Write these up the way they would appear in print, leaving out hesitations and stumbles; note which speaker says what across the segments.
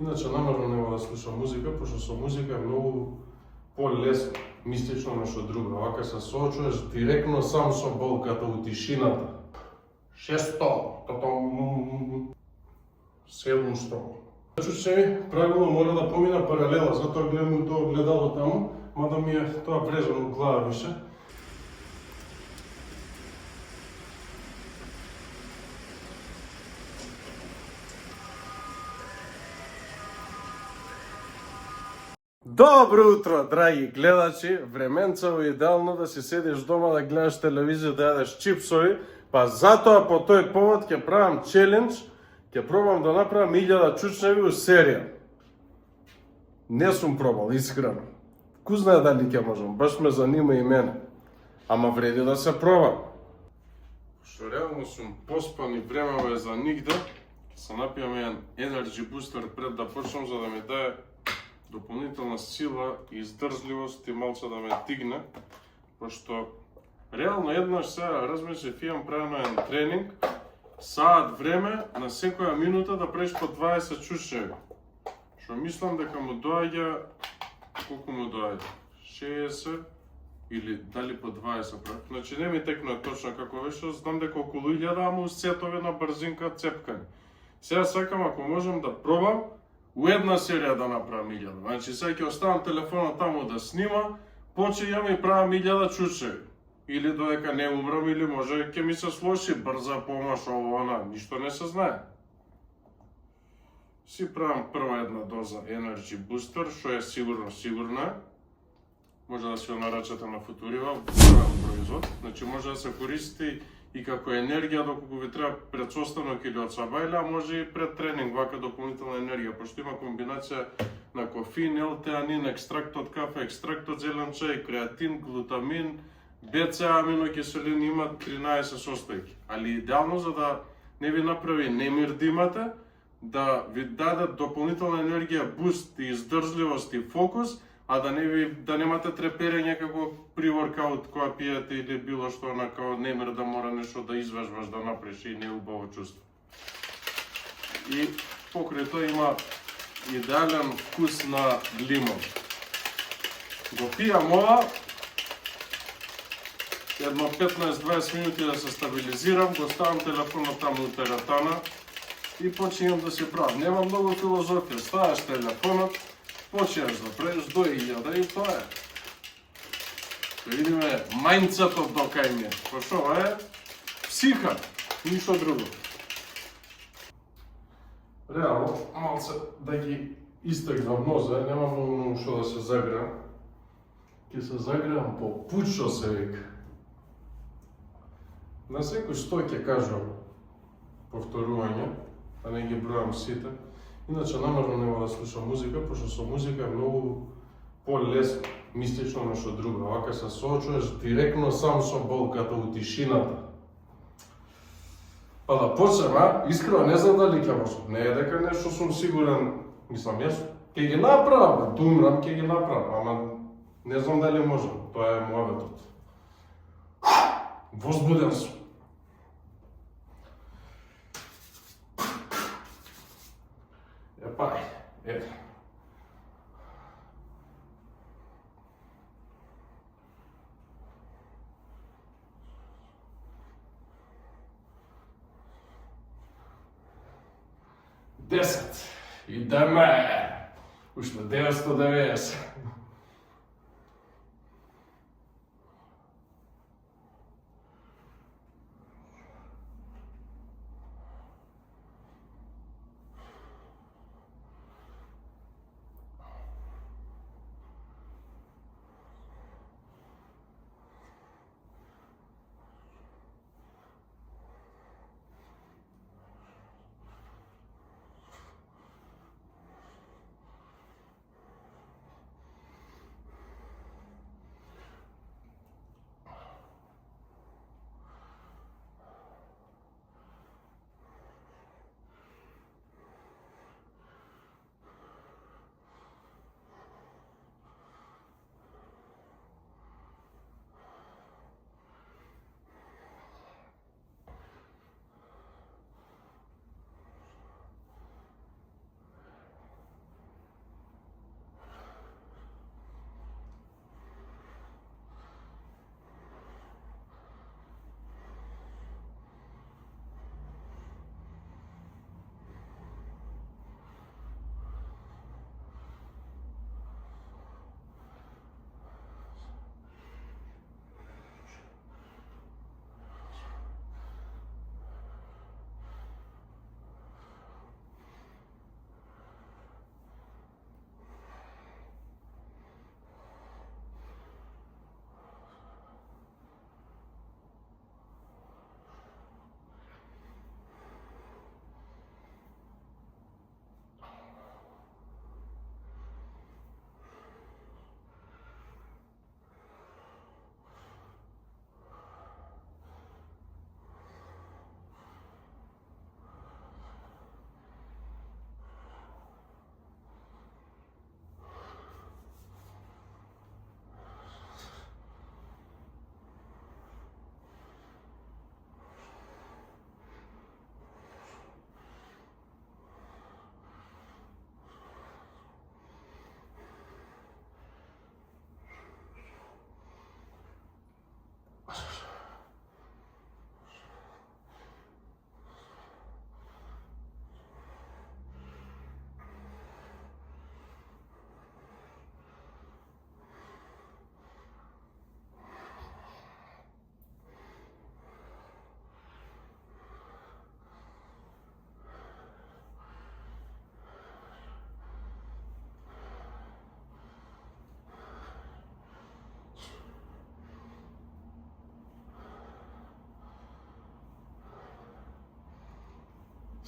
Speaker 1: Иначе намерно нема да слушам музика, пошто со музика е многу полесно, мистично нешто друго. Вака се соочуваш директно сам со болката у тишината. 600, тото 700. Значи че правилно мора да помина паралела, затоа гледам тоа огледало таму, мада ми е тоа врезано у глава више. Добро утро, драги гледачи! Временцево идеално да си седиш дома да гледаш телевизија, да јадеш чипсови, па затоа по тој повод ќе правам челендж, ќе пробам да направам 1000 чучневи у серија. Не сум пробал, искрено. Ку знае дали ќе можам, баш ме занима и мене. Ама вреди да се проба. Што реално сум поспан и време е за нигде, ќе се напијам еден Energy Booster пред да почнам, за да ми даде дополнителна сила и издржливост и малце да ме дигне, пошто реално еднаш сега размислив, имам правено еден тренинг, саат време на секоја минута да правиш по 20 чучневи. Што мислам дека му доаѓа, колку му доаѓа? 60 или дали по 20 правих. Значи не ми текнува точно како беше, знам дека околу 1000 аму сетови на брзинка цепкани. Сега сакам ако можам да пробам у една серија да направам 1000. Значи сега ќе оставам телефонот таму да снима, почејам и правам 1000 чучеви. Или додека не умрам, или може ќе ми се слоши брза помаш, ово, она, ништо не се знае. Си правам прва една доза Energy Booster, што е сигурно е. Може да си го нарачате на Футурива, правен производ. Значи може да се користи и како енергија доколку ви треба пред состанок или од сабајле, а може и пред тренинг, вака дополнителна енергија, пошто има комбинација на кофеин, елтеанин, екстракт од кафе, екстракт од зелен чај, креатин, глутамин, БЦА, аминокиселини, има 13 состојки. Али идеално за да не ви направи немир да имате, да ви даде дополнителна енергија, буст и издржливост и фокус, а да немате треперење како при воркаут која пиете или било што на као немир да мора нешто да извежбаш да направиш и неубаво чувство. И покрај тоа има идеален вкус на лимон. Го пијам ова, едно 15-20 минути да се стабилизирам, го ставам телефонот таму у теретана и починам да си правам. Нема многу филозофија, ставаш телефонот, почнеш да правиш до 1000 и тоа е. Да видиме мајндсетот до кај ми е. Пошто ова е психа, ништо друго. Реално, малце да ги истегнам нозе, нема многу што да се загреам. Ке се загреам по пучо се вика. На секој 100 ќе кажам повторување, а не ги бројам сите. Иначе намерно нема да слушам музика, пошто со музика е многу полесно, мистично нешто друго. Вака се соочуваш директно сам со болката у тишината. Па да почнем, а? Искрено не знам дали ќе можам. Не е дека нешто сум сигурен, мислам, јас ќе ги направам, да умрам ќе ги направам, ама не знам дали можам. Тоа е муабетот. Возбуден сум. Епа, е. Десет. Идеме. Уште 990.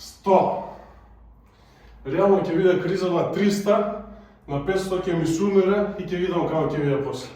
Speaker 1: 100. Реално ќе биде криза на 300, на 500 ќе ми сумира и ќе видам како ќе биде после.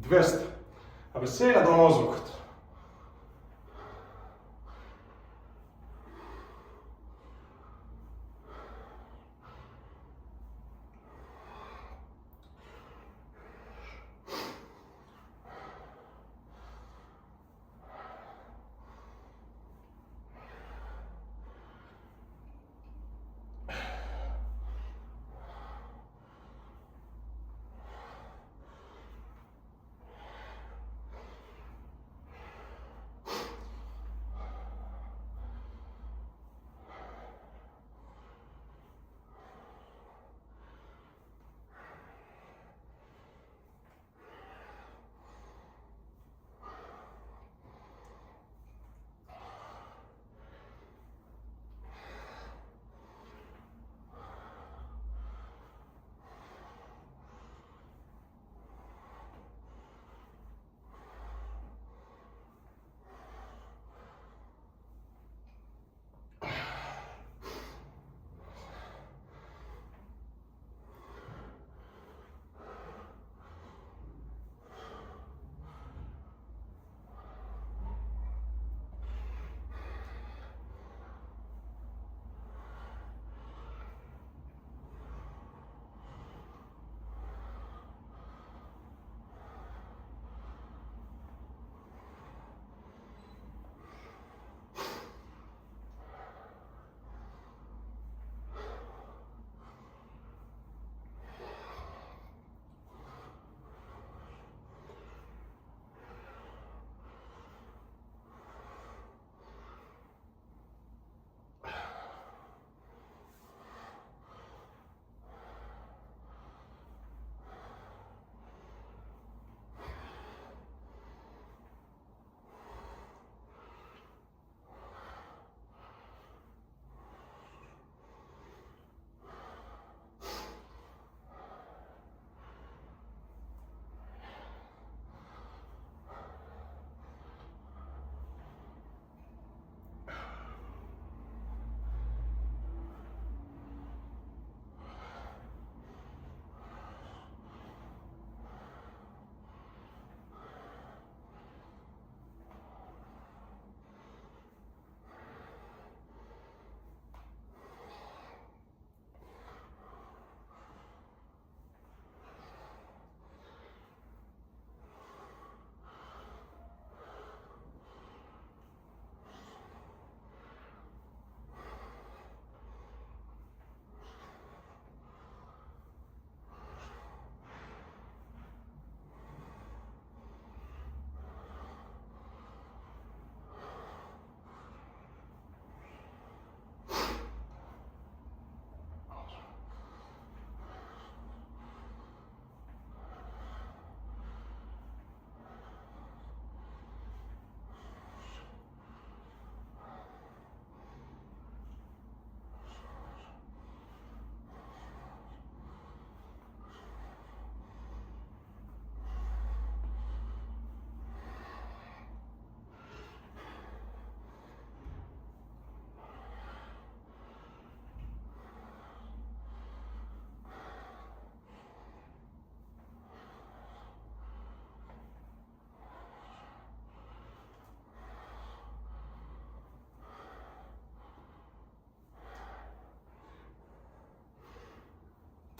Speaker 1: Двеста. Абе сега до мозокот.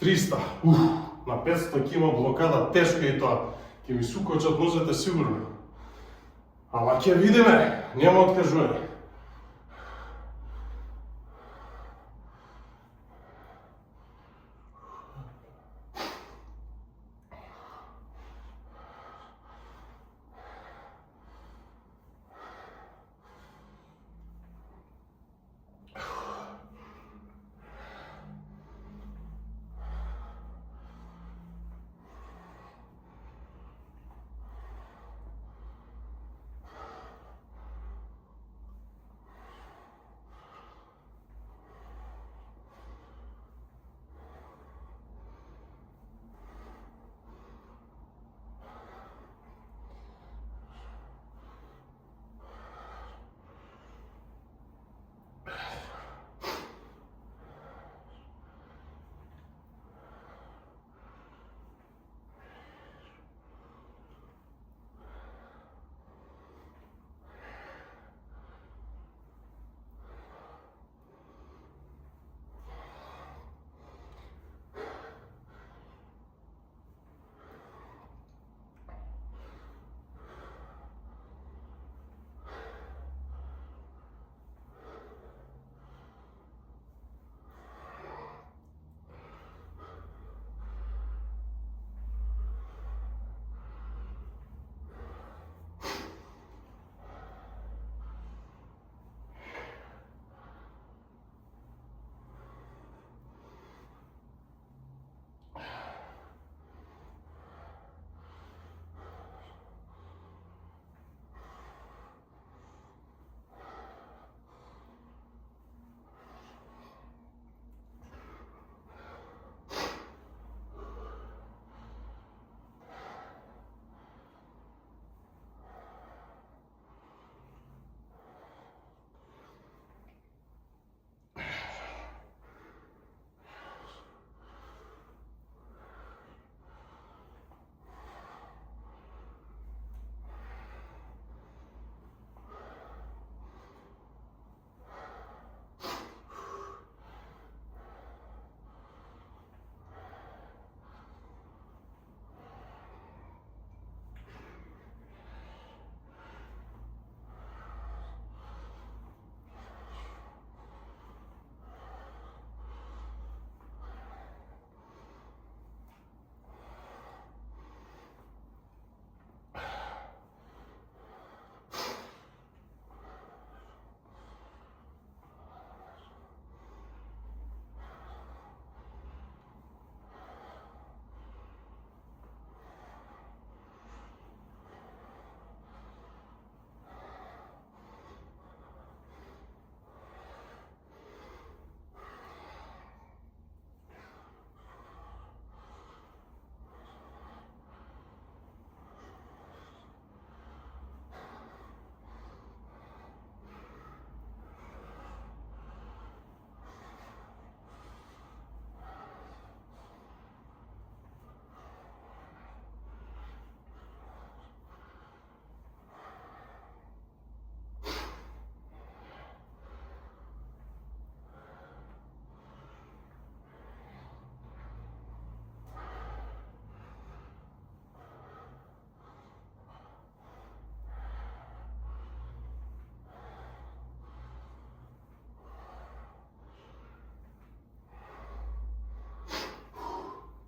Speaker 1: 300. На 500 ќе има блокада, тешко е и тоа. Ќе ми сукочат нозете сигурно. Ама ќе видиме, нема откажување.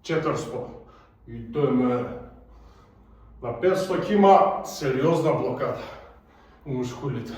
Speaker 1: Четврсто. И тоа е мене. На 500 ќе има сериозна блокада у мускулите.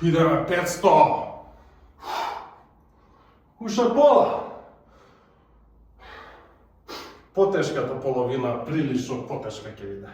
Speaker 1: Идеме 500. Уште пола. Потешката половина, прилично потешка ќе биде.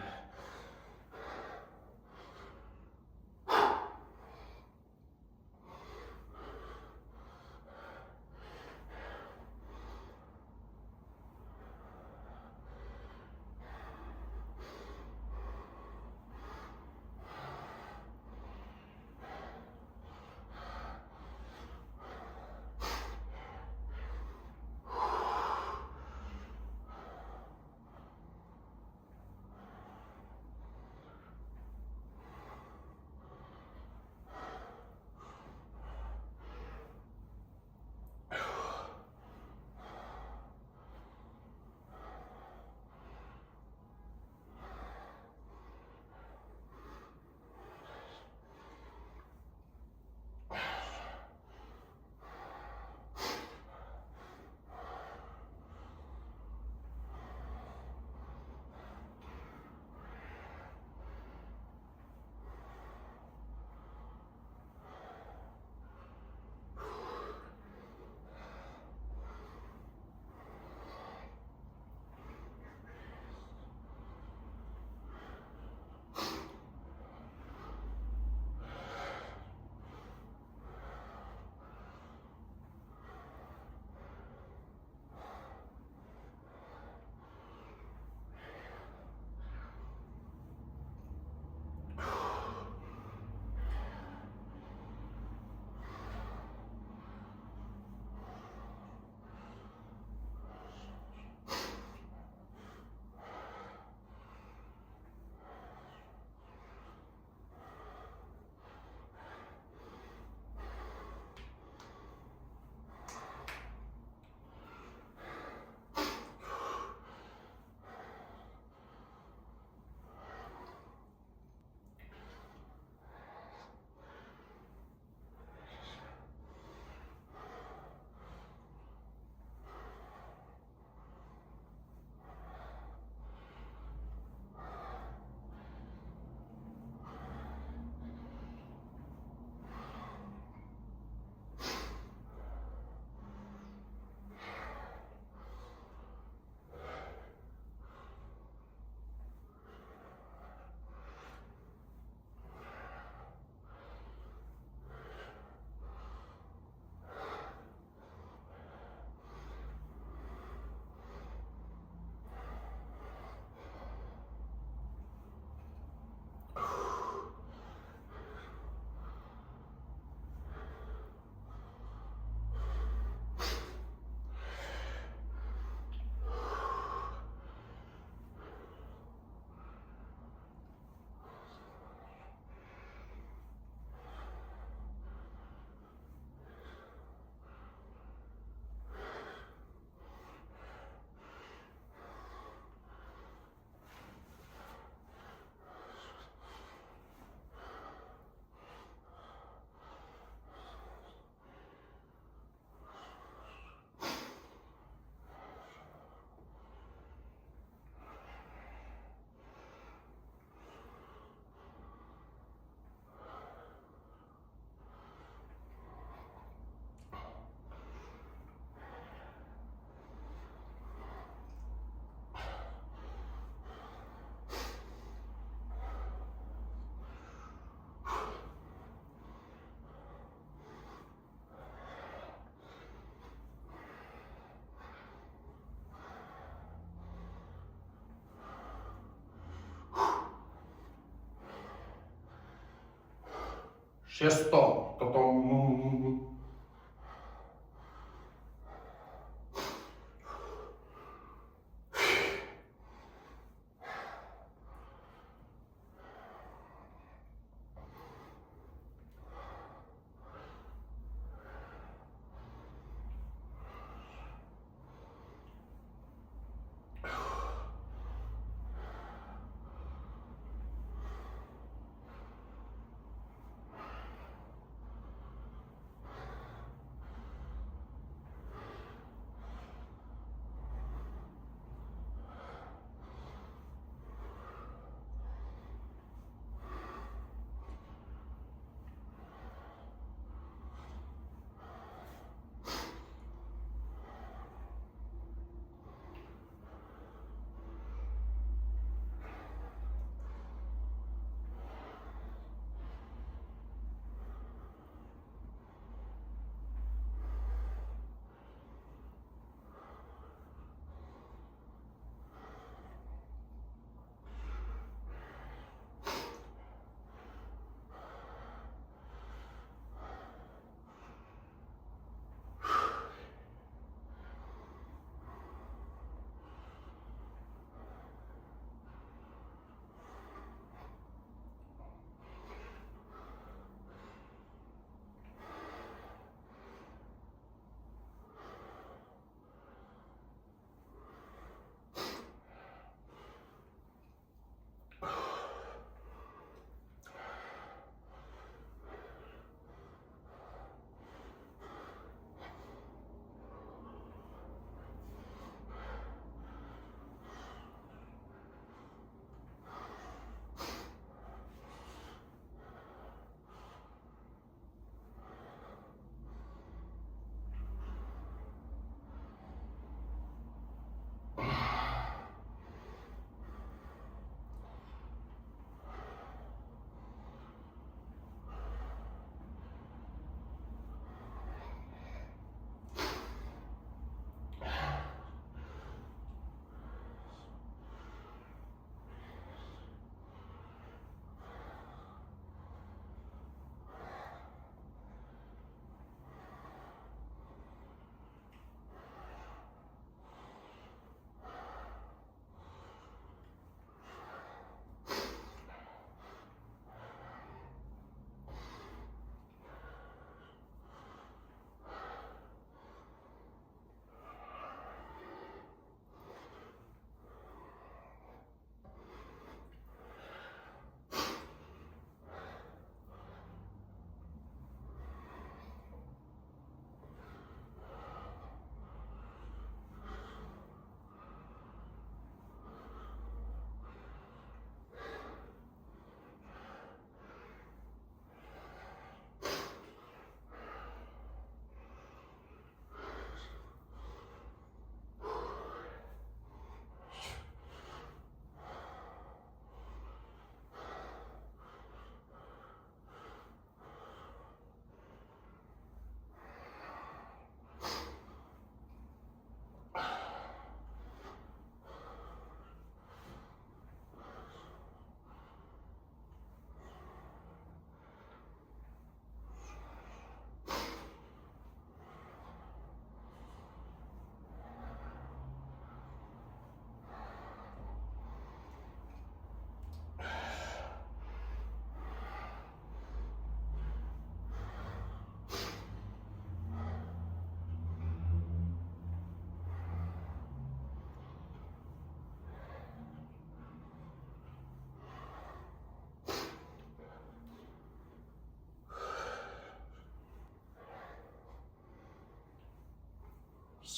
Speaker 1: Шесто.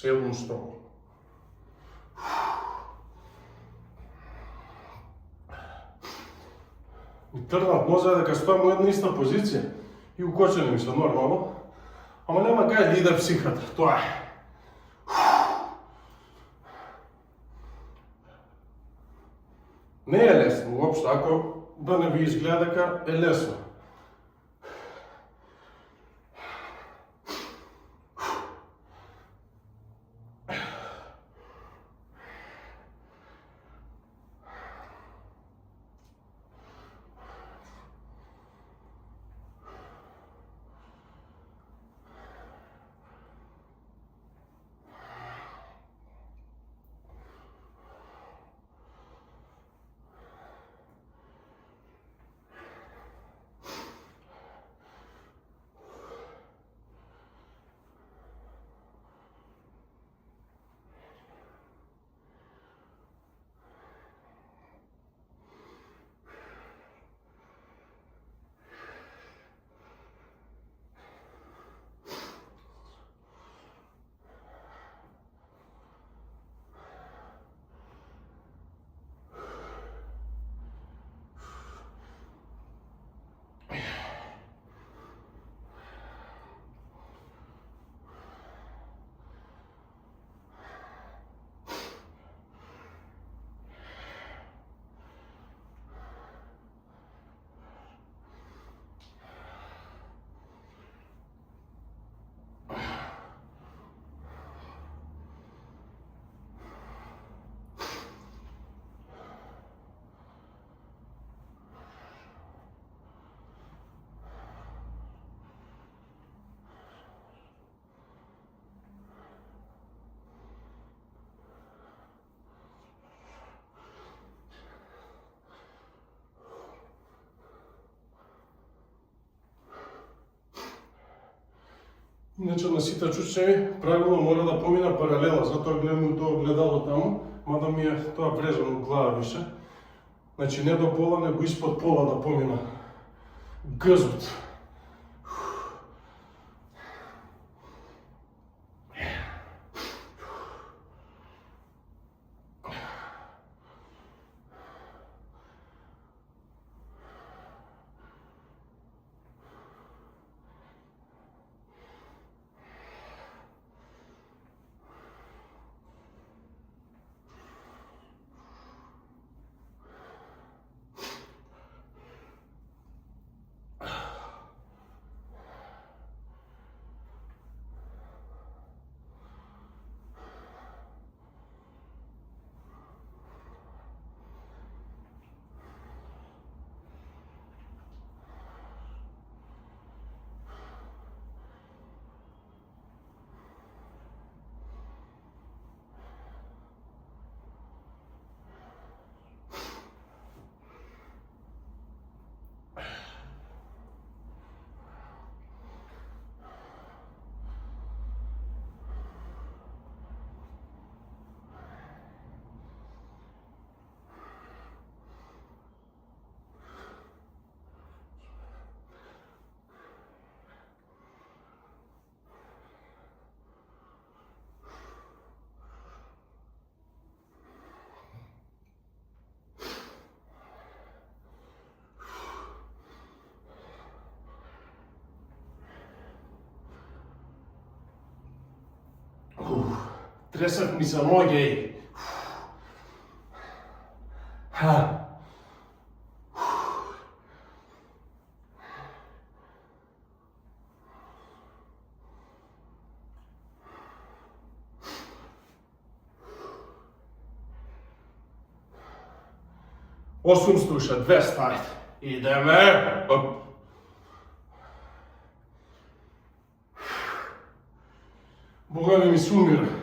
Speaker 1: 700. Ми трнат може дека стојам у една иста позиција и укочени ми се нормално, ама нема кај да иде психата, тоа е. Не е лесно уопшто, ако да не ви изгледа дека е лесно. Иначе на сите чучеви правилно мора да помина паралела, затоа гледам у тоа огледало таму, мада ми е тоа врезано у глава више. Значи не до пола, него испод пола да помина гзот. Тресат ми се ноги. Ха. 800, 200, ajde. Ideme. Op. Boga mi sumira.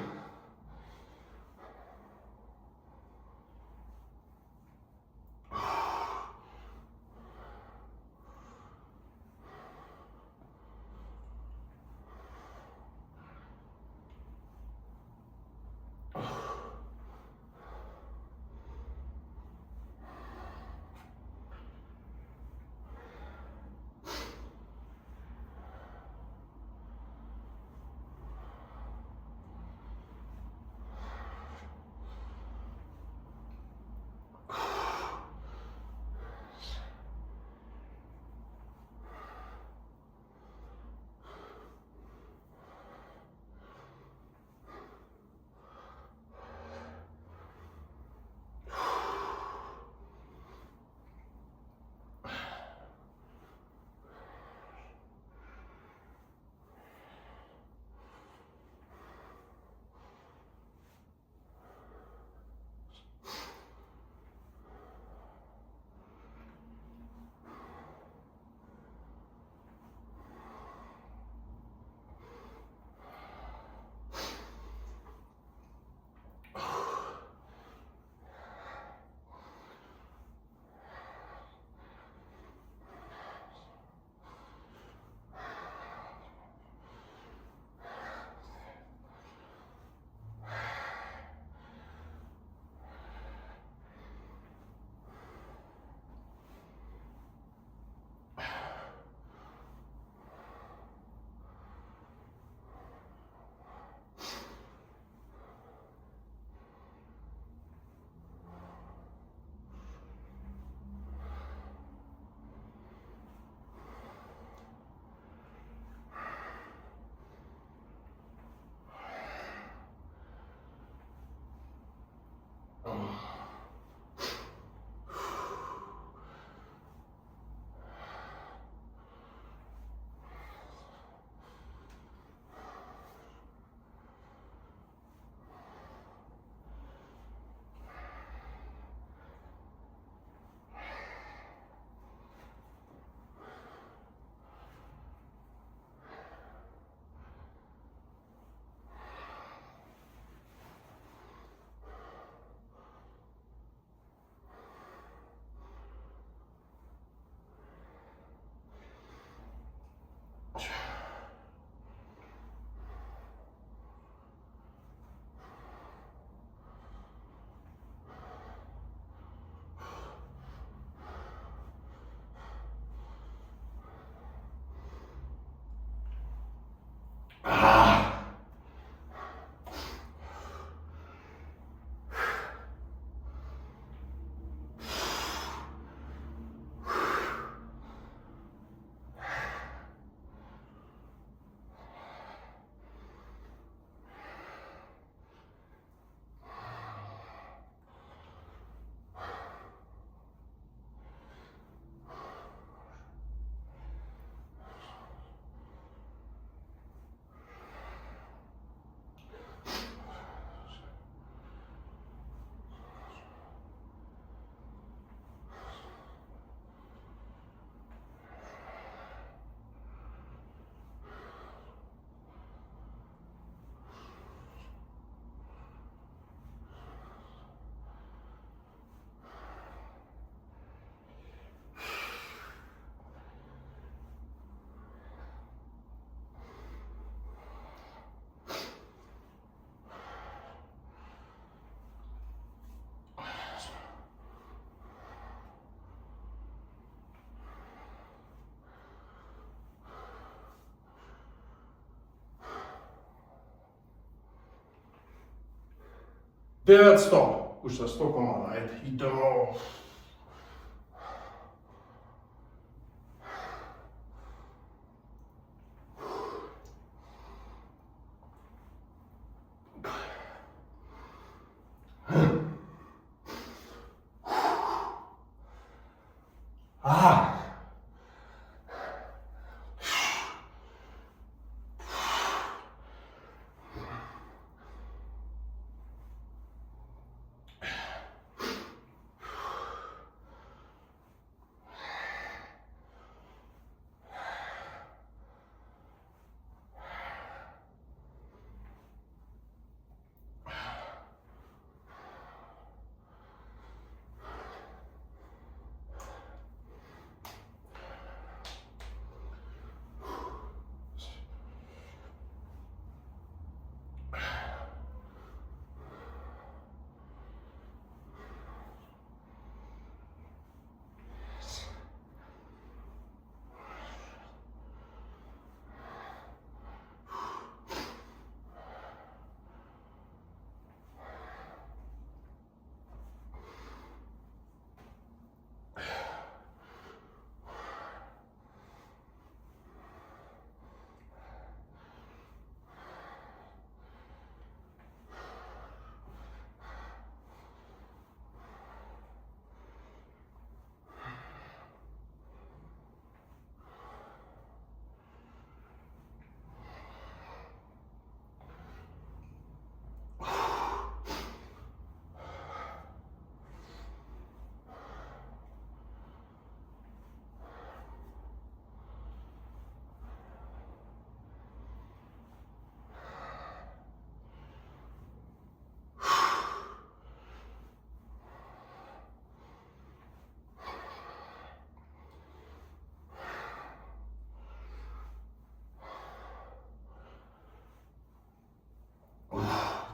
Speaker 1: 900, уште 100 комада, ајде, идемо.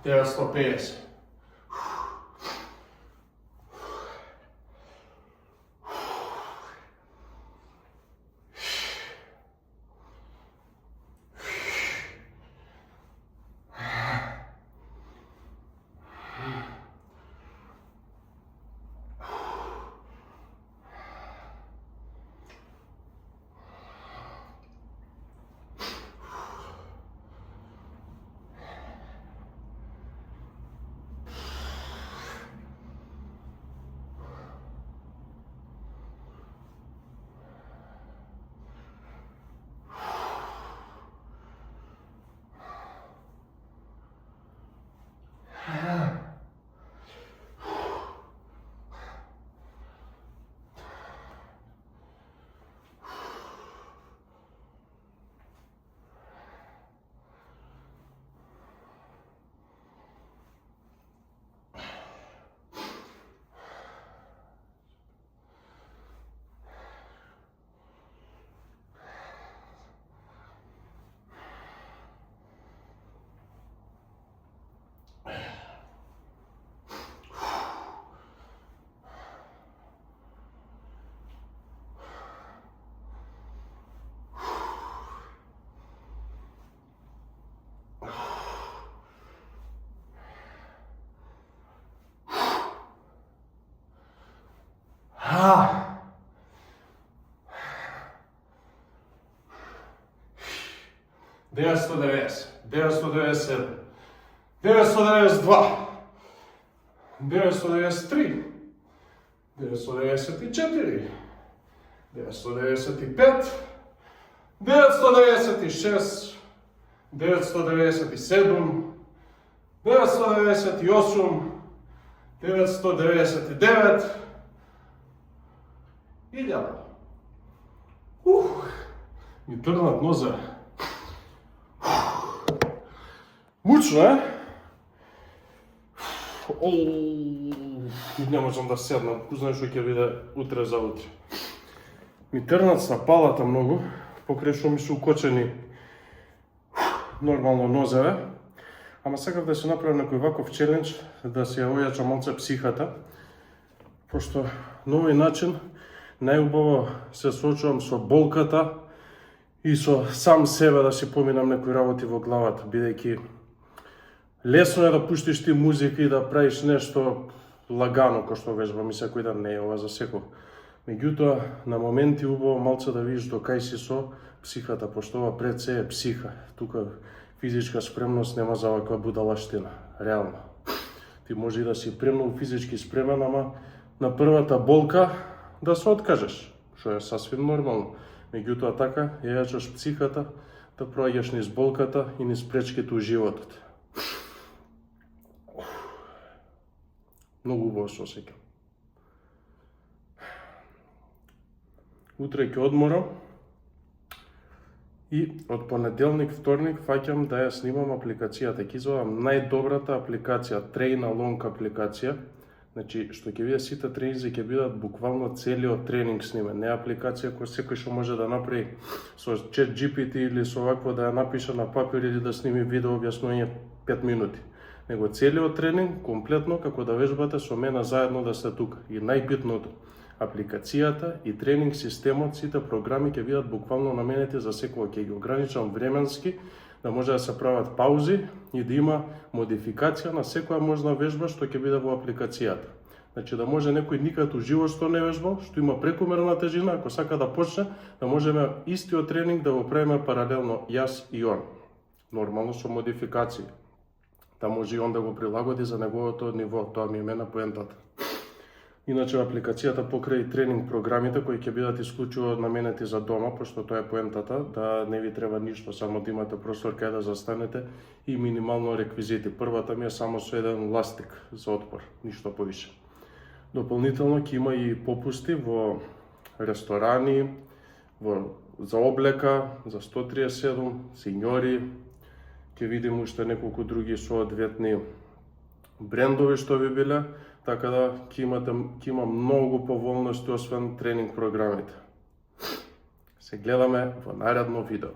Speaker 1: Teraz 150. 990, 997, 992, 993, 994, 995, 996, 997, 998, 999 и дядо. Ми тръгнат ноза. Мучно е? Не можам да седна, знаеш што ќе биде утре за утре. Ми тръгнат стапалата многу, покрај што ми се укочени нормално нозеве. Ама сакав да се направам некој ваков челендж, да се ојача малце психата, пошто на овој начин најубаво се соочувам со болката и со сам себе да си поминам некои работи во главата, бидејќи лесно е да пуштиш ти музика и да правиш нешто лагано, кој што вежбам и секој ден, не е ова за секој. Меѓутоа, на моменти убаво малце да видиш до кај си со психата, пошто ова пред се е психа. Тука физичка спремност нема за ваква будалаштина, реално. Ти може и да си премногу физички спремен, ама на првата болка да се откажеш, што е сасвим нормално. Меѓутоа така, ја јачаш психата, да проаѓаш низ болката и низ пречките у животот. Многу убаво се осеќам. Утре ќе одморам и од понеделник, вторник фаќам да ја снимам апликацијата. Ќе извадам најдобрата апликација, Train Along апликација. Значи, што ќе биде сите тренинзи ќе бидат буквално целиот тренинг снимен. Не апликација која секој што може да направи со ChatGPT или со вакво да ја напише на папир или да сними видео објаснување 5 минути. Него целиот тренинг, комплетно, како да вежбате со мене заедно да сте тука. И најбитното, апликацијата и тренинг системот, сите програми ќе бидат буквално наменети за секој. Ќе ги ограничам временски, да може да се прават паузи и да има модификација на секоја можна вежба што ќе биде во апликацијата. Значи да може некој никад уживо што не вежбал, што има прекумерна тежина, ако сака да почне, да можеме истиот тренинг да го правиме паралелно јас и он. Нормално со модификации. Да може и он да го прилагоди за неговото ниво, тоа ми е мене поентата. Иначе апликацијата покрај тренинг програмите кои ќе бидат исклучиво наменети за дома, пошто тоа е поентата, да не ви треба ништо, само да имате простор кај да застанете и минимално реквизити. Првата ми е само со еден ластик за отпор, ништо повише. Дополнително ќе има и попусти во ресторани, за облека, за 137, сеньори, ќе видим уште неколку други соодветни брендови што би биле, така да ќе има многу поволности освен тренинг програмите. Се гледаме во наредно видео.